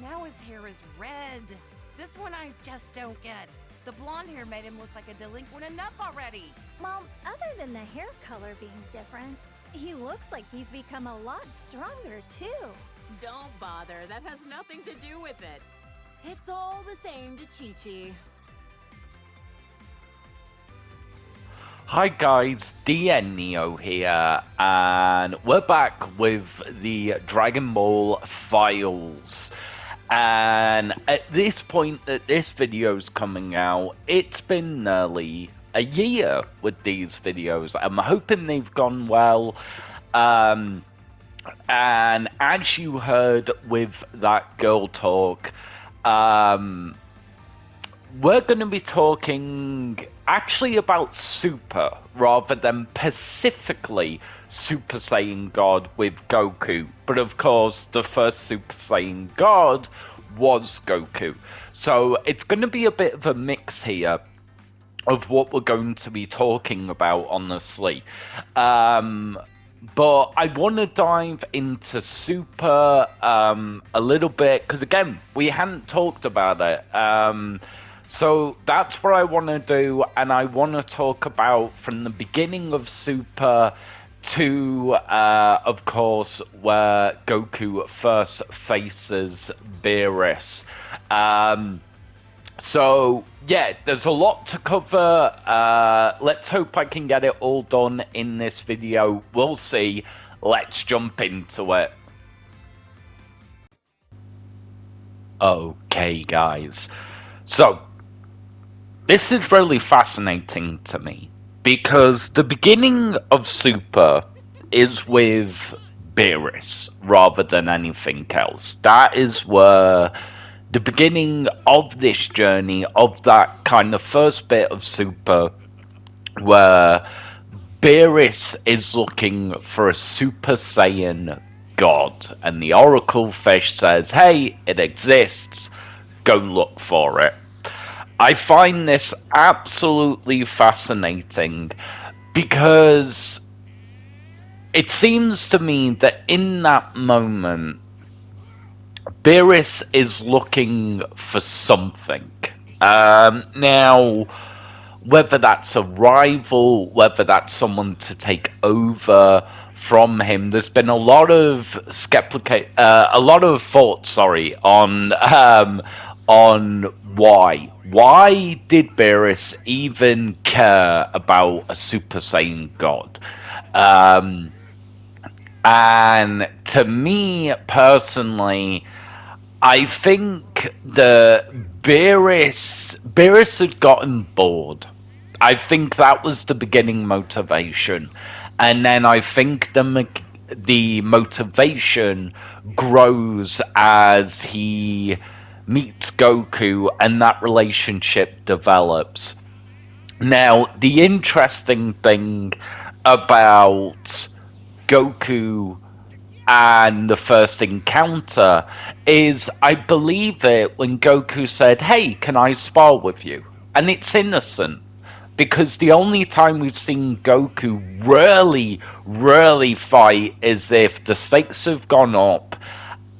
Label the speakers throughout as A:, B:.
A: Now his hair is red. This one I just don't get. The blonde hair made him look like a delinquent enough already.
B: Mom, other than the hair color being different, he looks like he's become a lot stronger, too.
C: Don't bother, that has nothing to do with it. It's all the same to Chi-Chi.
D: Hi guys, DN Neo here, and we're back with the Dragon Ball files. And at this point that this video's coming out, it's been nearly a year with these videos. I'm hoping they've gone well. And as you heard with that girl talk, we're going to be talking actually about Super rather than specifically Super Saiyan God with Goku. But of course, the first Super Saiyan God was Goku. So it's going to be a bit of a mix here of what we're going to be talking about, honestly. But I want to dive into Super a little bit, because again, we hadn't talked about it. So that's what I want to do, and I want to talk about from the beginning of Super to, of course, where Goku first faces Beerus. So, yeah, there's a lot to cover. Let's hope I can get it all done in this video. We'll see. Let's jump into it. Okay, guys. So, this is really fascinating to me, because the beginning of Super is with Beerus rather than anything else. That is where the beginning of this journey, of that kind of first bit of Super, where Beerus is looking for a Super Saiyan God, and the Oracle Fish says, hey, it exists, go look for it. I find this absolutely fascinating, because it seems to me that in that moment, Beerus is looking for something. Now, whether that's a rival, whether that's someone to take over from him, there's been a lot of thoughts, on why. Why did Beerus even care about a Super Saiyan God? And to me, personally, I think the Beerus had gotten bored. I think that was the beginning motivation. And then I think the motivation grows as he meets Goku and that relationship develops. Now, the interesting thing about Goku and the first encounter is, I believe it when Goku said, hey, can I spar with you? And it's innocent, because the only time we've seen Goku really fight is if the stakes have gone up,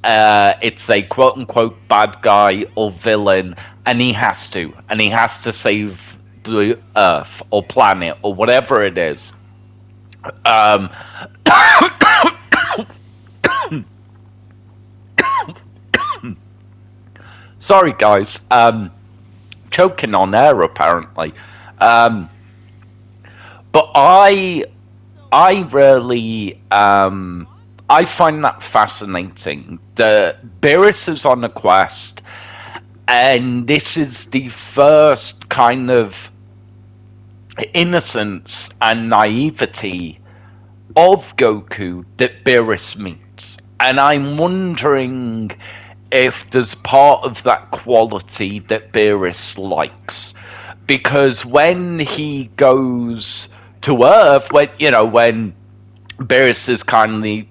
D: it's a quote-unquote bad guy or villain, and he has to save the Earth or planet or whatever it is. Sorry guys, choking on air apparently. But I really, I find that fascinating. The Beerus is on a quest, and this is the first kind of innocence and naivety of Goku that Beerus meets. And I'm wondering if there's part of that quality that Beerus likes. Because when he goes to Earth, when Beerus is kindly,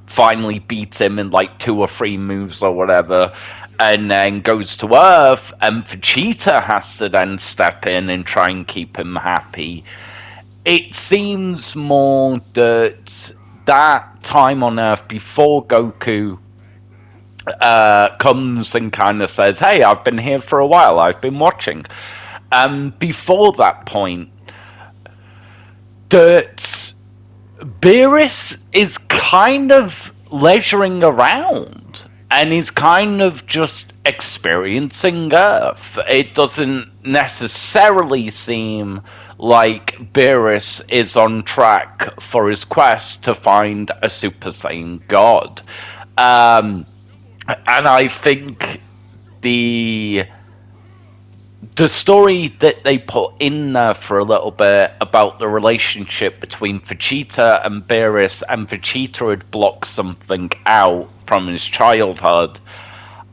D: finally beats him in like 2 or 3 moves or whatever, and then goes to Earth, and Vegeta has to then step in and try and keep him happy. It seems more that time on Earth before Goku comes and kind of says, "Hey, I've been here for a while. I've been watching." Before that point, that Beerus is kind of leisuring around and is kind of just experiencing Earth. It doesn't necessarily seem like Beerus is on track for his quest to find a Super Saiyan God. And I think the story that they put in there for a little bit about the relationship between Vegeta and Beerus, and Vegeta had blocked something out from his childhood,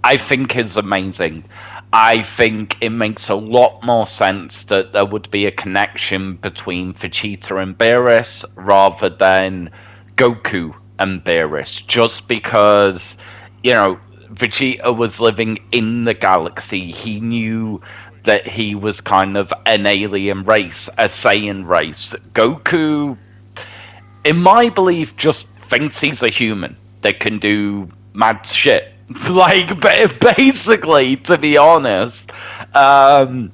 D: I think is amazing. I think it makes a lot more sense that there would be a connection between Vegeta and Beerus rather than Goku and Beerus, just because, Vegeta was living in the galaxy. He knew that he was kind of an alien race, a Saiyan race. Goku, in my belief, just thinks he's a human that can do mad shit. Like, basically, to be honest. And,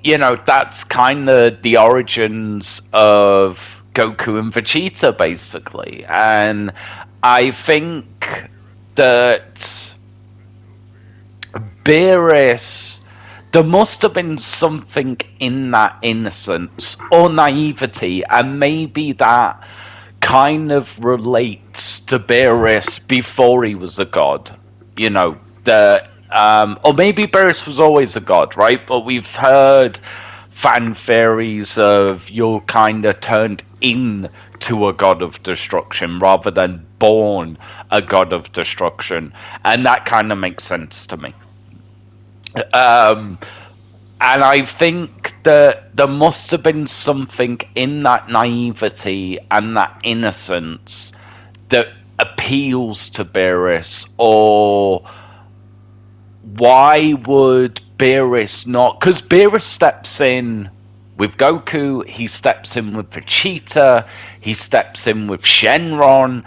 D: that's kind of the origins of Goku and Vegeta, basically. And I think that Beerus, there must have been something in that innocence or naivety, and maybe that kind of relates to Beerus before he was a god. Or maybe Beerus was always a god, right? But we've heard fan theories of you're kind of turned into a god of destruction rather than born a god of destruction, and that kind of makes sense to me. And I think that there must have been something in that naivety and that innocence that appeals to Beerus, or why would Beerus not? Because Beerus steps in with Goku, he steps in with Vegeta, he steps in with Shenron,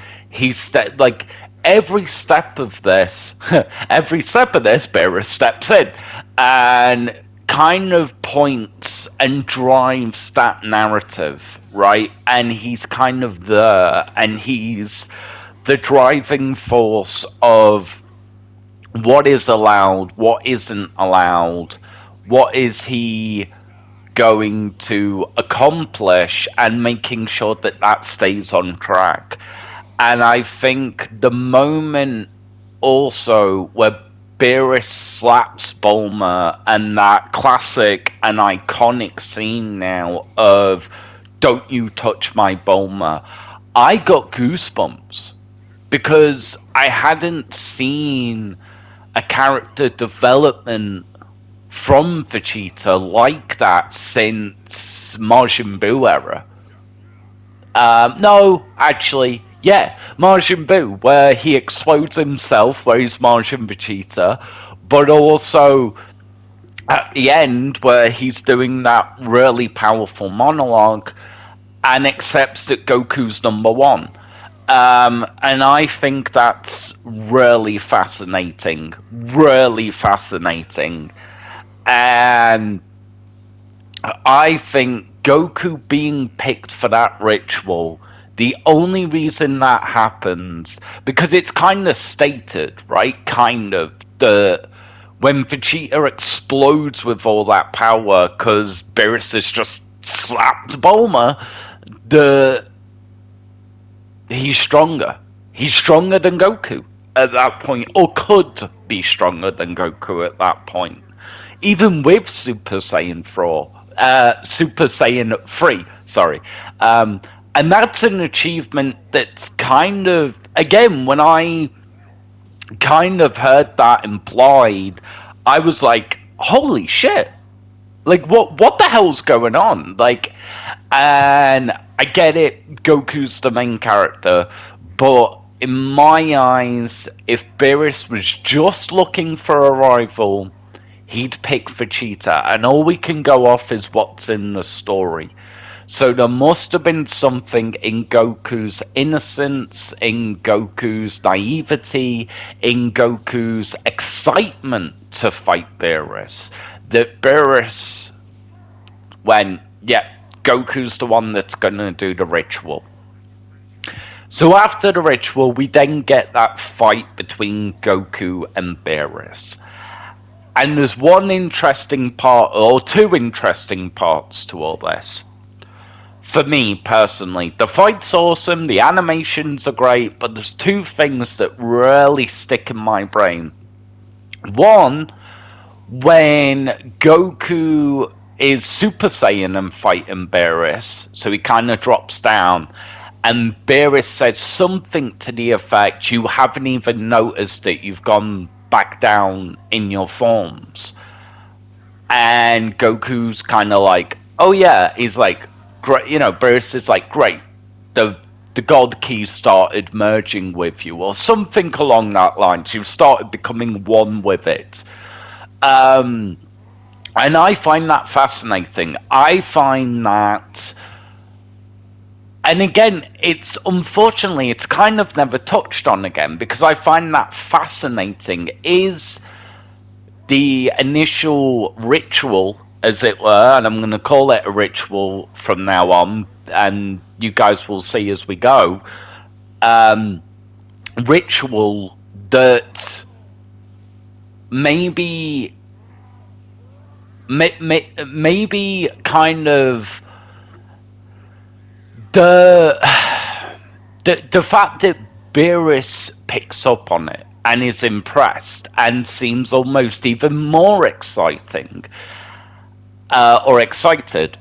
D: every step of this, Beerus steps in and kind of points and drives that narrative, right? And he's kind of there, and he's the driving force of what is allowed, what isn't allowed, what is he going to accomplish, and making sure that that stays on track. And I think the moment also where Beerus slaps Bulma, and that classic and iconic scene now of "Don't you touch my Bulma," I got goosebumps because I hadn't seen a character development from Vegeta like that since Majin Buu era. No, actually, yeah, Majin Buu, where he explodes himself, where he's Majin Vegeta, but also at the end where he's doing that really powerful monologue and accepts that Goku's number one. And I think that's really fascinating. And I think Goku being picked for that ritual, the only reason that happens, because it's kind of stated, right? When Vegeta explodes with all that power, because Beerus has just slapped Bulma, he's stronger. He's stronger than Goku at that point, or could be stronger than Goku at that point. Even with Super Saiyan 3, sorry. And that's an achievement that's kind of, again, when I kind of heard that implied, I was like, holy shit. Like, what the hell's going on? And I get it, Goku's the main character, but in my eyes, if Beerus was just looking for a rival, he'd pick Vegeta, and all we can go off is what's in the story. So there must have been something in Goku's innocence, in Goku's naivety, in Goku's excitement to fight Beerus, that Beerus went, yeah, Goku's the one that's going to do the ritual. So after the ritual, we then get that fight between Goku and Beerus. And there's one interesting part, or two interesting parts to all this. For me, personally, the fight's awesome, the animations are great, but there's two things that really stick in my brain. One, when Goku is Super Saiyan and fighting Beerus, so he kind of drops down, and Beerus says something to the effect, you haven't even noticed that you've gone back down in your forms. And Goku's kind of like, oh yeah, he's like, great, you know, Beerus is like, great, the God Key started merging with you, or something along that line. You started becoming one with it. And I find that fascinating. I find that, and again, it's unfortunately, it's kind of never touched on again, because I find that fascinating, is the initial ritual, as it were, and I'm going to call it a ritual from now on, and you guys will see as we go, ritual that maybe kind of the fact that Beerus picks up on it and is impressed and seems almost even more exciting or excited.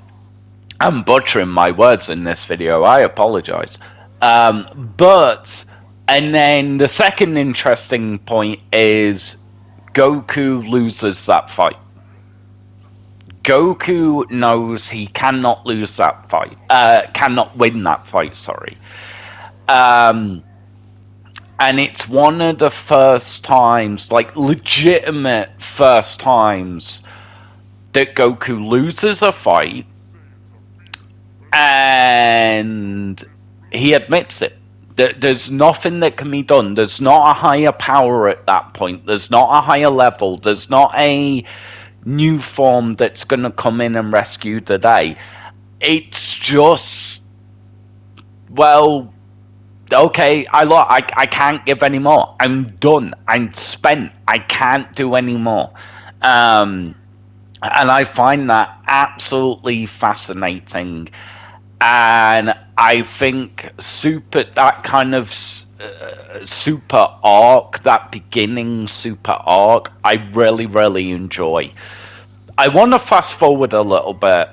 D: I'm butchering my words in this video, I apologize. But, and then the second interesting point is Goku loses that fight. Goku knows he cannot lose that fight. Cannot win that fight, sorry. And it's one of the first times, like legitimate first times, that Goku loses a fight and he admits it. There's nothing that can be done. There's not a higher power at that point. There's not a higher level. There's not a new form that's going to come in and rescue the day. It's just, well, okay, I can't give any more. I'm done. I'm spent. I can't do any more. And I find that absolutely fascinating. And I think that kind of super arc, that beginning super arc, I really, really enjoy. I want to fast forward a little bit.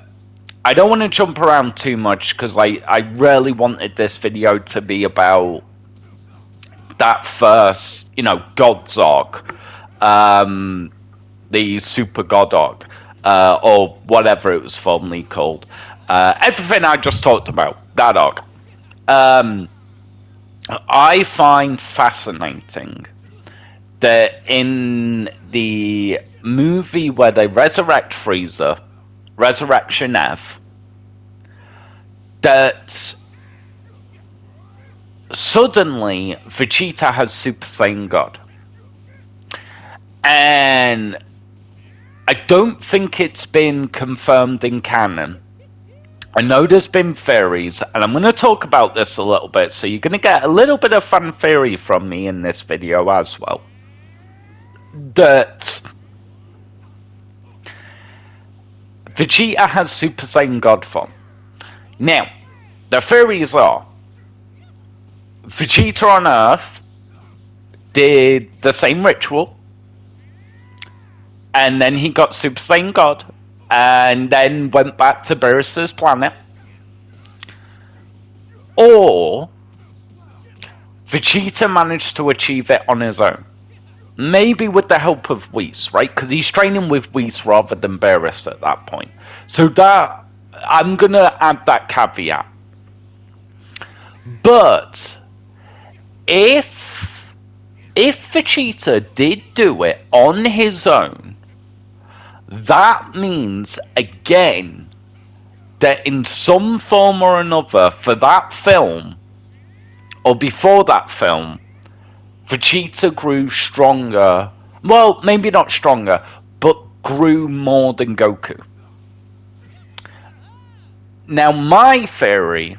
D: I don't want to jump around too much because I really wanted this video to be about that first, you know, God's arc, the Super God arc, or whatever it was formerly called. Everything I just talked about, that arc. I find fascinating that in the movie where they resurrect Frieza, Resurrection F, that suddenly Vegeta has Super Saiyan God. And I don't think it's been confirmed in canon. I know there's been theories, and I'm going to talk about this a little bit, so you're going to get a little bit of fan theory from me in this video as well. That Vegeta has Super Saiyan God form. Now, the theories are Vegeta on Earth did the same ritual, and then he got Super Saiyan God, and then went back to Beerus' planet. Or Vegeta managed to achieve it on his own. Maybe with the help of Whis, right? Because he's training with Whis rather than Beerus at that point. So that, I'm going to add that caveat. But if Vegeta did do it on his own, that means, again, that in some form or another for that film, or before that film, Vegeta grew stronger. Well, maybe not stronger, but grew more than Goku. Now, my theory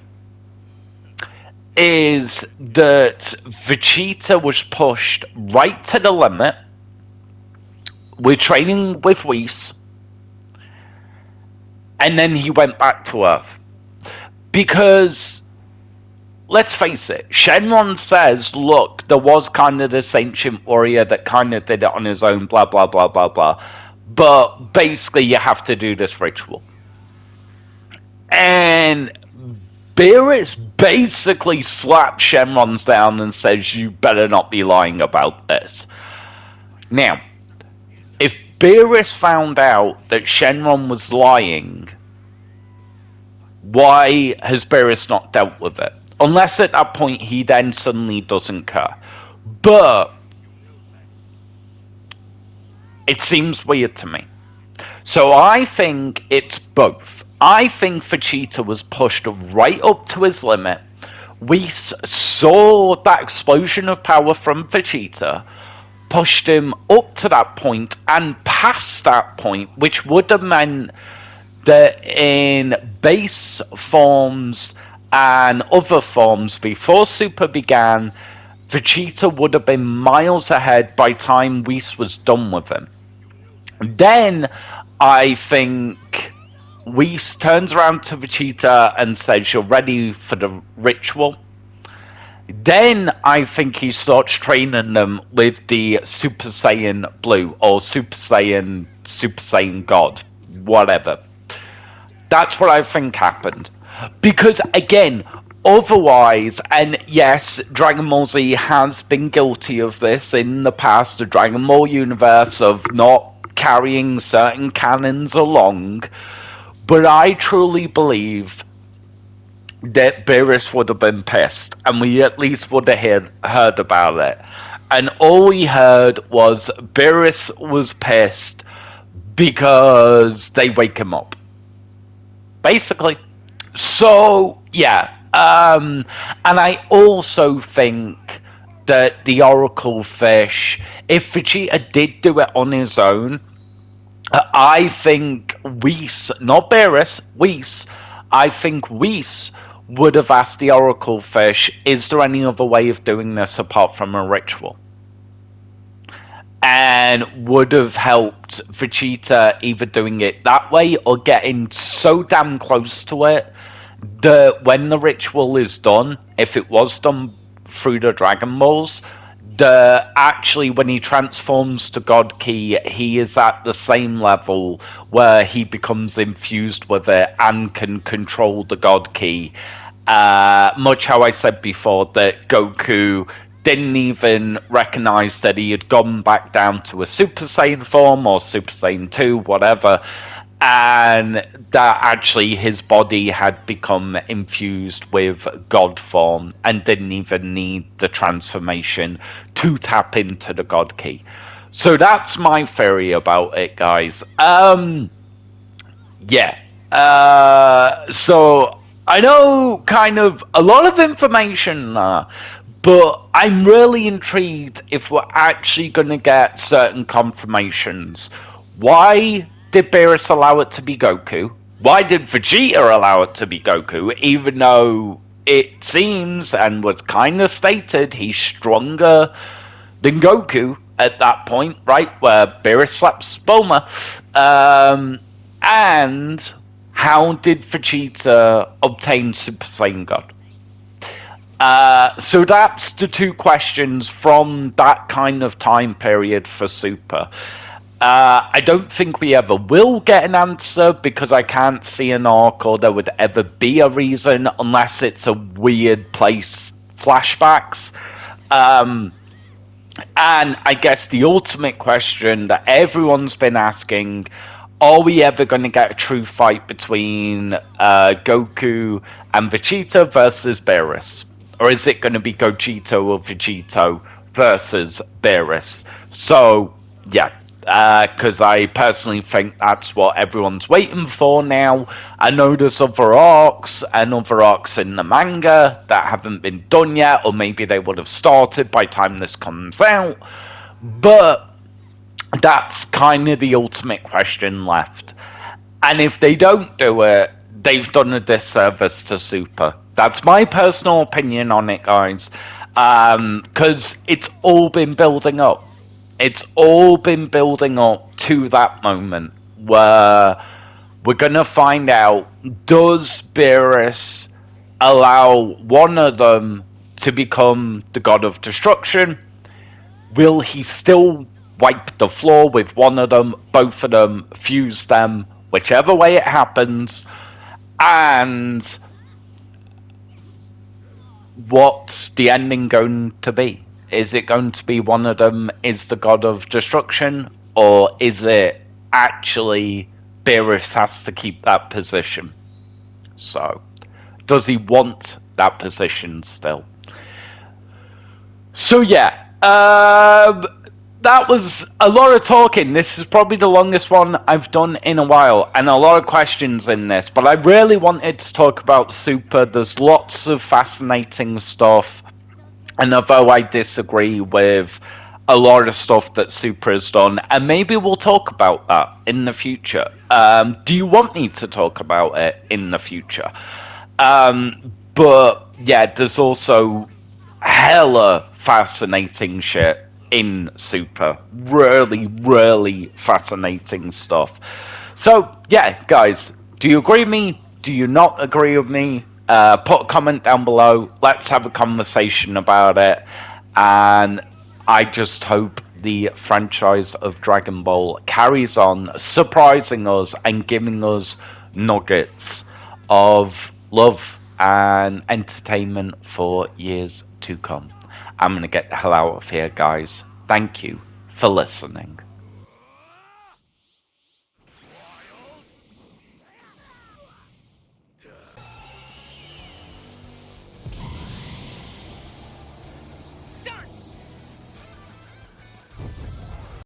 D: is that Vegeta was pushed right to the limit. We're training with Whis. And then he went back to Earth. Because, let's face it, Shenron says, look, there was kind of this ancient warrior that kind of did it on his own, blah, blah, blah, blah, blah. But basically, you have to do this ritual. And Beerus basically slaps Shenron down and says, you better not be lying about this. Now, if Beerus found out that Shenron was lying, why has Beerus not dealt with it? Unless at that point he then suddenly doesn't care. But it seems weird to me. So I think it's both. I think Vegeta was pushed right up to his limit. We saw that explosion of power from Vegeta, pushed him up to that point and past that point, which would have meant that in base forms and other forms before Super began, Vegeta would have been miles ahead by the time Whis was done with him. Then I think Whis turns around to Vegeta and says, you're ready for the ritual. Then I think he starts training them with the Super Saiyan Blue or Super Saiyan God, whatever. That's what I think happened. Because again, otherwise, and yes, Dragon Ball Z has been guilty of this in the past, the Dragon Ball universe, of not carrying certain canons along, but I truly believe that Beerus would have been pissed, and we at least would have heard about it. And all we heard was Beerus was pissed because they wake him up. Basically. So, yeah. And I also think that the Oracle Fish, if Vegeta did do it on his own, I think Whis, not Beerus, Whis, I think Whis would have asked the Oracle Fish, is there any other way of doing this apart from a ritual? And would have helped Vegeta either doing it that way or getting so damn close to it that when the ritual is done, if it was done through the Dragon Balls, that actually when he transforms to God Ki, he is at the same level where he becomes infused with it and can control the God Ki. Much how I said before that Goku didn't even recognize that he had gone back down to a Super Saiyan form or Super Saiyan 2, whatever, and that actually his body had become infused with God form and didn't even need the transformation to tap into the God Ki. So that's my theory about it, guys. Yeah. So I know kind of a lot of information, but I'm really intrigued if we're actually going to get certain confirmations. Why did Beerus allow it to be Goku? Why did Vegeta allow it to be Goku, even though it seems and was kind of stated he's stronger than Goku at that point, right, where Beerus slaps Bulma? And how did Vegeta obtain Super Saiyan God? So that's the two questions from that kind of time period for Super. I don't think we ever will get an answer because I can't see an arc or there would ever be a reason unless it's a weird place flashbacks. And I guess the ultimate question that everyone's been asking, are we ever going to get a true fight between Goku and Vegeta versus Beerus? Or is it going to be Gogeta or Vegito versus Beerus? So, yeah. because I personally think that's what everyone's waiting for now. I know there's other arcs and other arcs in the manga that haven't been done yet, or maybe they would have started by the time this comes out, but that's kind of the ultimate question left. And if they don't do it, they've done a disservice to Super. That's my personal opinion on it, guys. Because it's all been building up. It's all been building up to that moment where we're going to find out, does Beerus allow one of them to become the god of destruction? Will he still wipe the floor with one of them, both of them, fuse them, whichever way it happens? And what's the ending going to be? Is it going to be one of them is the god of destruction, or is it actually Beerus has to keep that position? So, does he want that position still? So yeah, that was a lot of talking. This is probably the longest one I've done in a while, and a lot of questions in this, but I really wanted to talk about Super. There's lots of fascinating stuff, and although I disagree with a lot of stuff that Super has done, and maybe we'll talk about that in the future. Do you want me to talk about it in the future? But yeah, there's also hella fascinating shit in Super. Really, really fascinating stuff. So, yeah, guys, do you agree with me? Do you not agree with me? Put a comment down below. Let's have a conversation about it. And I just hope the franchise of Dragon Ball carries on, surprising us and giving us nuggets of love and entertainment for years to come. I'm going to get the hell out of here, guys. Thank you for listening.